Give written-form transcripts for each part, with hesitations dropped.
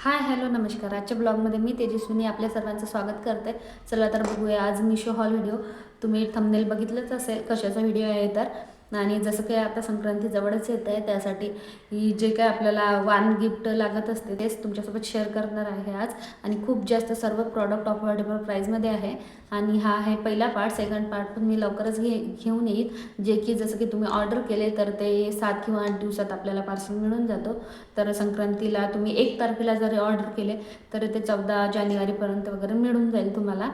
Hi hello नमस्कार. आजच्या ब्लॉगमध्ये मी तेजस्विनी आपल्या सर्वांचं स्वागत करते. चला तर बघूया आज मिशो हॉल व्हिडिओ. तुम्ही थंबनेल बघितलंच असेल कशाचा व्हिडिओ आहे तर. आणि जसं काही आता संक्रांती जवळच येत आहे त्यासाठी ही जे काय आपल्याला वान गिफ्ट लागत असते तेच तुमच्यासोबत शेअर करणार आहे आज. आणि खूप जास्त सर्व प्रॉडक्ट अफोर्डेबल प्राईजमध्ये आहे. आणि हा आहे पहिला पार्ट. सेकंड पार्ट पण मी लवकरच घेऊन येईल, जे की जसं की तुम्ही ऑर्डर केले तर ते 7 किंवा 8 दिवसात आपल्याला पार्सल मिळून जातो. तर संक्रांतीला तुम्ही 1 तारखेला जर ऑर्डर केले तर ते 14 जानेवारीपर्यंत वगैरे मिळून जाईल तुम्हाला.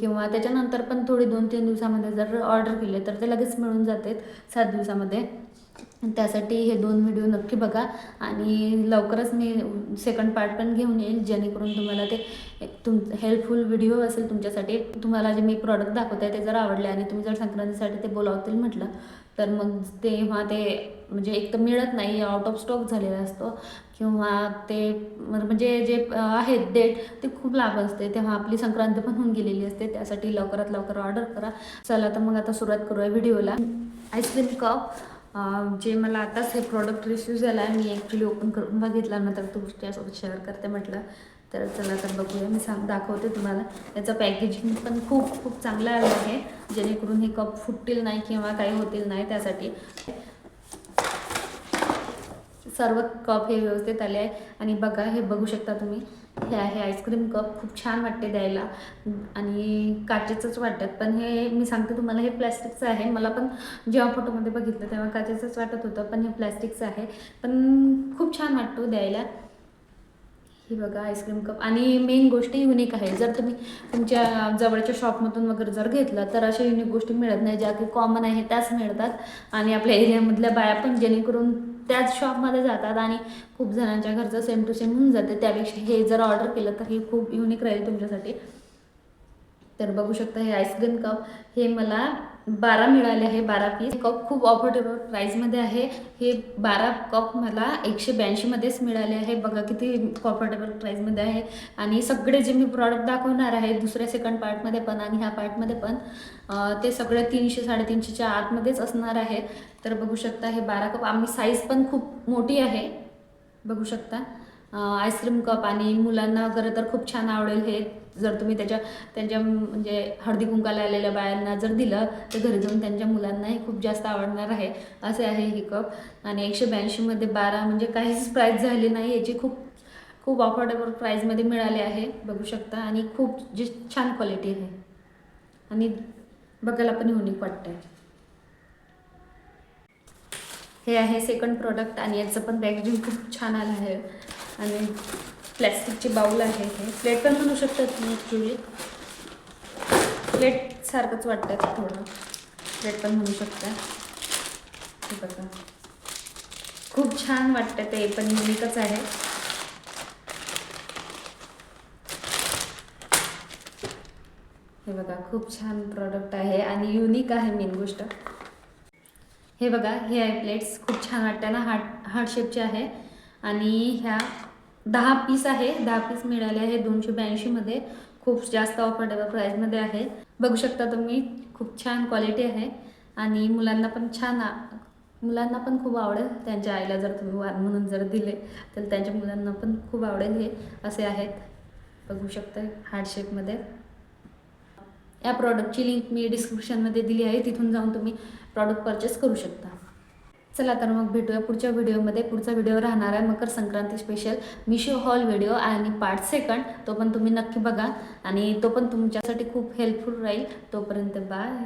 किंवा त्याच्यानंतर पण थोडी 2-3 दिवसामध्ये जर ऑर्डर केले तर ते लगेच मिळून जाते 7 दिवसामध्ये. त्यासाठी हे 2 व्हिडिओ नक्की बघा. आणि लवकरच मी सेकंड पार्ट पण घेऊन येईल, जेणेकरून तुम्हाला ते हेल्पफुल व्हिडिओ असेल तुमच्यासाठी. तुम्हाला जे मी प्रॉडक्ट दाखवत आहे ते जर आवडले आणि तुम्ही जर संक्रांतीसाठी ते बोलावतील म्हटलं तर मग तेव्हा ते म्हणजे एक तर मिळत नाही, आउट ऑफ स्टॉक झालेला असतो, किंवा ते म्हणजे जे आहेत डेट ते खूप लांब असते, तेव्हा आपली संक्रांत पण होऊन गेलेली असते. त्यासाठी लवकरात लवकर ऑर्डर करा. चला तर मग आता सुरुवात करूया व्हिडिओला. आईस्क्रीम कप जे मला आताच हे प्रॉडक्ट रिसीव झाला आहे, मी ॲक्च्युली ओपन करून बघितला नंतर तुमच्यासोबत शेअर करते म्हटलं. तर चला तर बघूया, मी दाखवते तुम्हाला. याचं पॅकेजिंग पण खूप खूप चांगलं आलं आहे, जेणेकरून हे कप फुटतील नाही किंवा काही होतील नाही. त्यासाठी सर्व कप हे व्यवस्थित आले आहे. आणि बघा, हे बघू शकता तुम्ही, हे आहे आईस्क्रीम कप. खूप छान वाटते द्यायला आणि काचेचंच वाटतात, पण हे मी सांगते तुम्हाला हे प्लॅस्टिकचं आहे. मला पण जेव्हा फोटोमध्ये बघितलं तेव्हा काचेचंच वाटत होतं, पण हे प्लॅस्टिकचं आहे. पण खूप छान वाटतो द्यायला. ही बघा आईस्क्रीम कप. आणि मेन गोष्टी युनिक आहे. जर तुम्ही तुमच्या जवळच्या शॉपमधून वगैरे जर घेतलं तर अशा युनिक गोष्टी मिळत नाही, ज्या की कॉमन आहे त्याच मिळतात. आणि आपल्या एरियामधल्या बाया पण जेणेकरून त्याच शॉपमध्ये जातात आणि खूप जणांच्या घरचं सेम टू सेम होऊन जाते. त्यापेक्षा हे जर ऑर्डर केलं तर हे खूप युनिक राहील तुमच्यासाठी. तर बघू शकता हे आईस्क्रीम कप, हे मला 12 मिळाले आहे, 12 पीस. कप खूप अफोर्डेबल प्राईजमध्ये आहे. हे 12 कप मला 182मध्येच मिळाले आहे. बघा किती अफोर्डेबल प्राईजमध्ये आहे. आणि सगळे जे मी प्रॉडक्ट दाखवणार आहे दुसऱ्या सेकंड पार्टमध्ये पण आणि ह्या पार्टमध्ये पण, ते सगळे 300-350च्या आतमध्येच असणार आहे. तर बघू शकता हे 12 कप. आम्ही साईज पण खूप मोठी आहे, बघू शकता. आईस्क्रीम कप आणि मुलांना वगैरे तर खूप छान आवडेल हे. जर तुम्ही त्यांच्या म्हणजे हळदी कुंकाला आलेल्या बायांना जर दिलं तर घरी जाऊन त्यांच्या मुलांनाही खूप जास्त आवडणार आहे, असे आहे हे कप. आणि 182मध्ये 12 म्हणजे काहीच प्राईस झाली नाही याची. खूप खूप अफोर्डेबल प्राईजमध्ये मिळाले आहे, बघू शकता. आणि खूप जी छान क्वालिटी आहे आणि बघायला पण युनिक वाटतं आहे. हे आहे सेकंड प्रोडक्ट आणि याचं पण पॅकेजिंग खूप छान आलं आहे. आणि प्लॅस्टिकची बाऊल आहे. हे प्लेट पण म्हणू शकतात तुम्ही. ॲक्च्युली प्लेट सारखंच वाटतं, थोडं प्लेट पण म्हणू शकता. हे बघा खूप छान वाटतं, ते पण युनिकच आहे. हे बघा खूप छान प्रोडक्ट आहे आणि युनिक आहे मेन गोष्ट. हे बघा हे आहे प्लेट्स, खूप छान वाटतं ना, हार्ट शेपचे आहे. आणि ह्या 10 पीस आहे, 10 पीस मिळाले आहे 282मध्ये. खूप जास्त अफोर्डेबल प्राईजमध्ये आहे, बघू शकता तुम्ही. खूप छान क्वालिटी आहे आणि मुलांना पण खूप आवडेल. त्यांच्या आईला जर तुम्ही वाण म्हणून जर दिले तर त्यांच्या मुलांना पण खूप आवडेल. हे असे आहेत, बघू शकता हार्ट शेपमध्ये. या प्रॉडक्टची लिंक मी डिस्क्रिप्शनमध्ये दिली आहे, तिथून जाऊन तुम्ही प्रॉडक्ट परचेस करू शकता. चला तर मग भेटूया पुढच्या व्हिडिओमध्ये. पुढचा व्हिडिओ राहणार आहे Makar Sankranti special Meesho haul video आणि पार्ट सेकंड. तो पण तुम्ही नक्की बघा आणि तो पण तुमच्यासाठी खूप हेल्पफुल राहील. तोपर्यंत बाय.